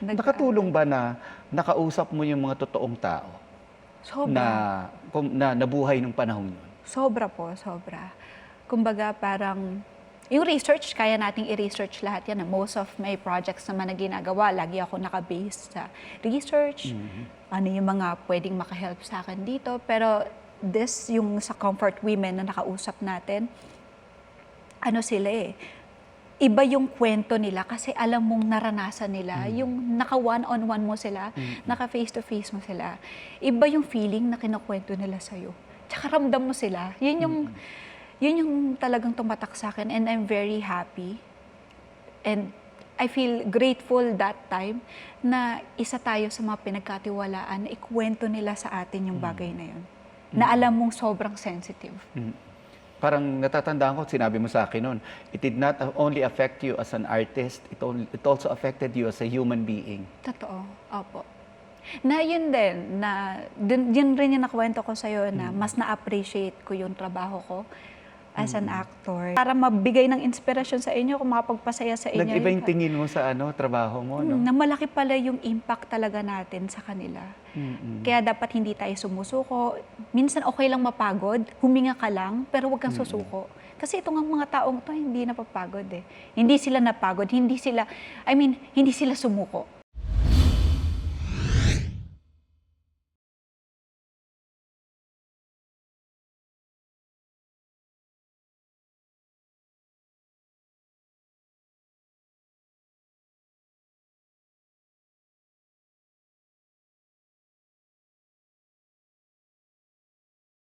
Nakatulong ba na nakausap mo yung mga totoong tao na Sobra. na nabuhay nung panahong yun? Sobra po, sobra. Kumbaga parang yung research, kaya nating i-research lahat yan. Most of my projects naman na ginagawa, lagi ako naka-base sa research, ano yung mga pwedeng makahelp sa akin dito. Pero this, yung sa Comfort Women na nakausap natin, ano sila iba yung kwento nila kasi alam mong naranasan nila. Yung naka one-on-one mo sila, naka face-to-face mo sila. Iba yung feeling na kinukwento nila sa'yo. Tsaka ramdam mo sila. Yun yung talagang tumatak sa akin and I'm very happy. And I feel grateful that time na isa tayo sa mga pinagkatiwalaan na ikwento nila sa atin yung bagay na yun. Na alam mong sobrang sensitive. Parang natatandaan ko, sinabi mo sa akin noon, it did not only affect you as an artist, it also affected you as a human being. Totoo, opo. Na yun din, yun rin yung nakwento ko sa'yo na mas na-appreciate ko yung trabaho ko as an actor. Para mabigay ng inspirasyon sa inyo, kung makapagpasaya sa inyo. Nag-iba yung tingin mo sa trabaho mo, no? Na malaki pala yung impact talaga natin sa kanila. Kaya dapat hindi tayo sumusuko. Minsan okay lang mapagod, huminga ka lang, pero huwag kang susuko. Kasi itong mga taong to hindi napapagod eh. Hindi sila napagod, hindi sila sumuko.